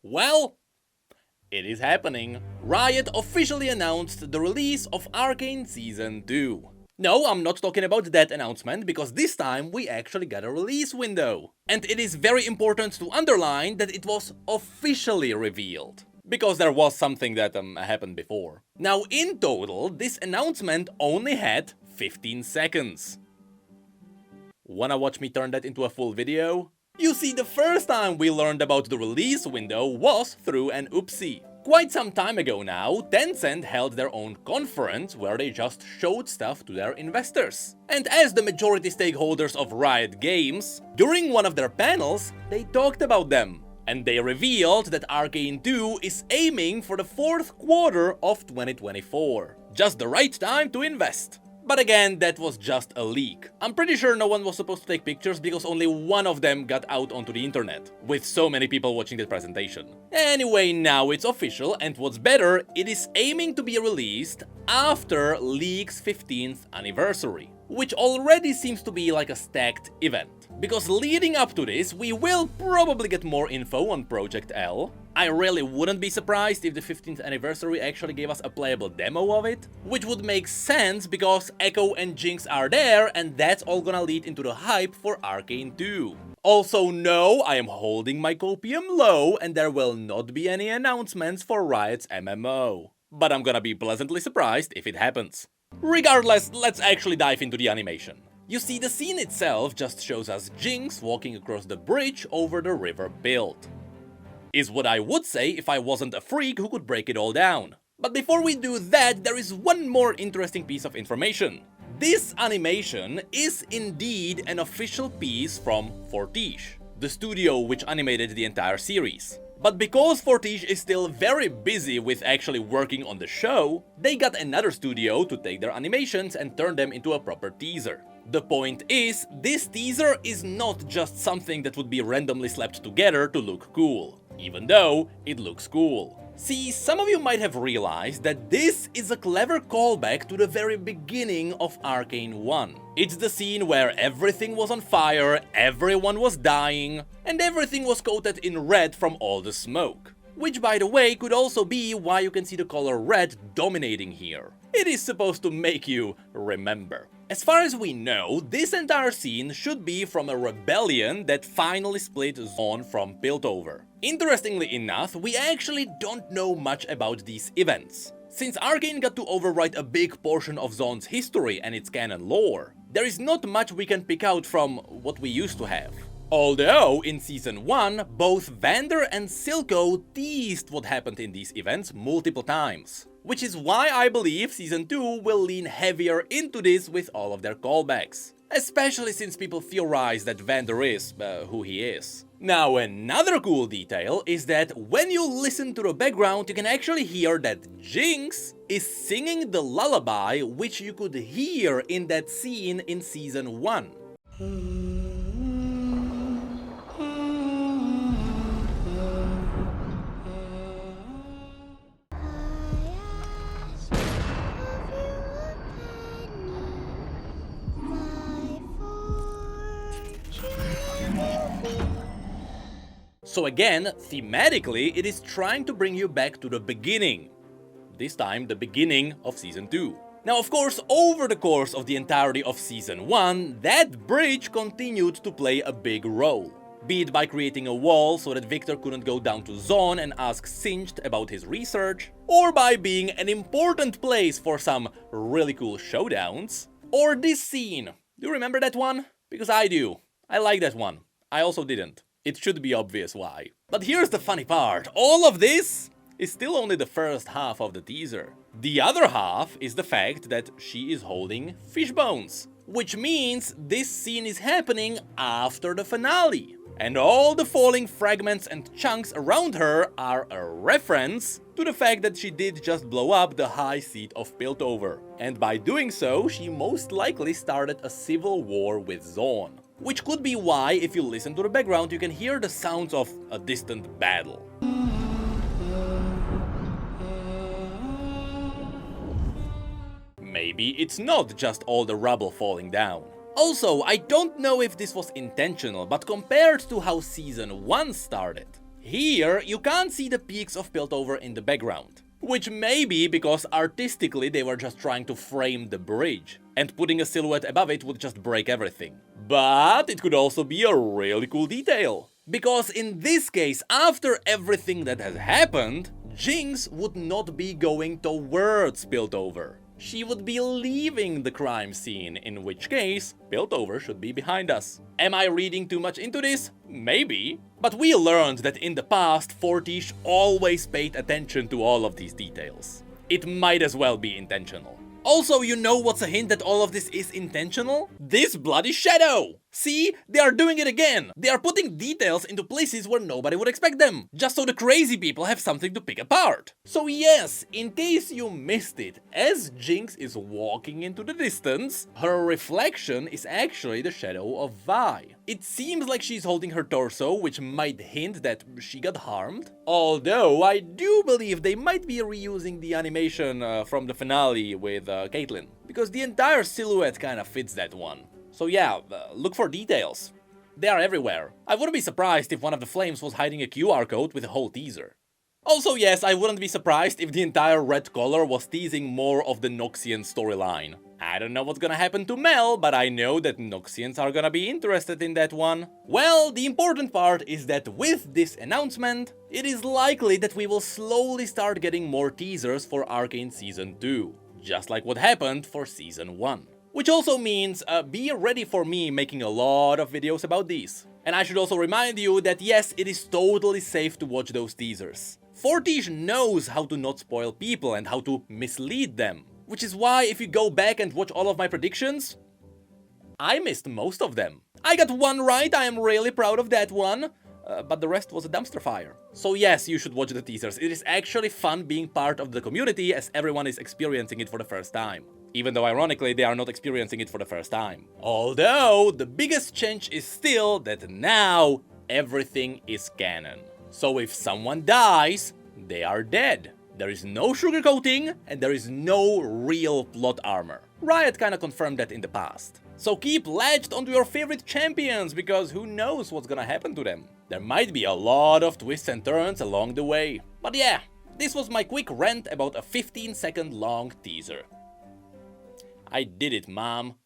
Well, it is happening. Riot officially announced the release of Arcane Season 2. No, I'm not talking about that announcement, because this time we actually got a release window. And it is very important to underline that it was officially revealed, because there was something that happened before. Now, in total, this announcement only had 15 seconds. Wanna watch me turn that into a full video? You see, the first time we learned about the release window was through an oopsie. Quite some time ago now, Tencent held their own conference where they just showed stuff to their investors. And as the majority stakeholders of Riot Games, during one of their panels, they talked about them. And they revealed that Arcane 2 is aiming for the fourth quarter of 2024. Just the right time to invest. But again, that was just a leak. I'm pretty sure no one was supposed to take pictures because only one of them got out onto the internet, with so many people watching the presentation. Anyway, now it's official, and what's better, it is aiming to be released after League's 15th anniversary, which already seems to be like a stacked event. Because leading up to this, we will probably get more info on Project L. I really wouldn't be surprised if the 15th anniversary actually gave us a playable demo of it, which would make sense because Echo and Jinx are there, and that's all gonna lead into the hype for Arcane 2. Also, no, I am holding my copium low, and there will not be any announcements for Riot's MMO. But I'm gonna be pleasantly surprised if it happens. Regardless, let's actually dive into the animation. You see, the scene itself just shows us Jinx walking across the bridge over the river built. Is what I would say if I wasn't a freak who could break it all down. But before we do that, there is one more interesting piece of information. This animation is indeed an official piece from Fortiche, the studio which animated the entire series. But because Fortiche is still very busy with actually working on the show, they got another studio to take their animations and turn them into a proper teaser. The point is, this teaser is not just something that would be randomly slapped together to look cool, even though it looks cool. See, some of you might have realized that this is a clever callback to the very beginning of Arcane 1. It's the scene where everything was on fire, everyone was dying, and everything was coated in red from all the smoke. Which, by the way, could also be why you can see the color red dominating here. It is supposed to make you remember. As far as we know, this entire scene should be from a rebellion that finally split Zone from Piltover. Interestingly enough, we actually don't know much about these events. Since Arcane got to overwrite a big portion of Zone's history and its canon lore, there is not much we can pick out from what we used to have. Although, in Season 1, both Vander and Silco teased what happened in these events multiple times. Which is why I believe Season 2 will lean heavier into this with all of their callbacks. Especially since people theorize that Vander is who he is. Now, another cool detail is that when you listen to the background, you can actually hear that Jinx is singing the lullaby which you could hear in that scene in Season 1. So again, thematically, it is trying to bring you back to the beginning. This time, the beginning of Season 2. Now, of course, over the course of the entirety of Season 1, that bridge continued to play a big role. Be it by creating a wall so that Victor couldn't go down to Zone and ask Singed about his research, or by being an important place for some really cool showdowns. Or this scene. Do you remember that one? Because I do. I like that one. I also didn't. It should be obvious why. But here's the funny part. All of this is still only the first half of the teaser. The other half is the fact that she is holding fish bones. Which means this scene is happening after the finale. And all the falling fragments and chunks around her are a reference to the fact that she did just blow up the high seat of Piltover. And by doing so, she most likely started a civil war with Zone. Which could be why, if you listen to the background, you can hear the sounds of a distant battle. Maybe it's not just all the rubble falling down. Also, I don't know if this was intentional, but compared to how Season 1 started, Here, you can't see the peaks of Piltover in the background. Which may be because artistically they were just trying to frame the bridge, and putting a silhouette above it would just break everything. But it could also be a really cool detail. Because in this case, after everything that has happened, Jinx would not be going towards Piltover. She would be leaving the crime scene, in which case, Piltover should be behind us. Am I reading too much into this? Maybe. But we learned that in the past, Fortiche always paid attention to all of these details. It might as well be intentional. Also, you know what's a hint that all of this is intentional? This bloody shadow! See? They are doing it again! They are putting details into places where nobody would expect them, just so the crazy people have something to pick apart. So yes, in case you missed it, as Jinx is walking into the distance, her reflection is actually the shadow of Vi. It seems like she's holding her torso, which might hint that she got harmed. Although, I do believe they might be reusing the animation from the finale with Caitlyn, because the entire silhouette kinda fits that one. So yeah, look for details. They are everywhere. I wouldn't be surprised if one of the flames was hiding a QR code with a whole teaser. Also yes, I wouldn't be surprised if the entire red color was teasing more of the Noxian storyline. I don't know what's gonna happen to Mel, but I know that Noxians are gonna be interested in that one. Well, the important part is that with this announcement, it is likely that we will slowly start getting more teasers for Arcane Season 2. Just like what happened for Season 1. Which also means, be ready for me making a lot of videos about these. And I should also remind you that yes, it is totally safe to watch those teasers. Fortiche knows how to not spoil people and how to mislead them. Which is why if you go back and watch all of my predictions, I missed most of them. I got one right, I am really proud of that one. But the rest was a dumpster fire. So yes, you should watch the teasers. It is actually fun being part of the community as everyone is experiencing it for the first time. Even though ironically they are not experiencing it for the first time. Although, the biggest change is still that now everything is canon. So if someone dies, they are dead. There is no sugarcoating and there is no real plot armor. Riot kinda confirmed that in the past. So keep latched onto your favorite champions, because who knows what's gonna happen to them. There might be a lot of twists and turns along the way. But yeah, this was my quick rant about a 15-second long teaser. I did it, mom.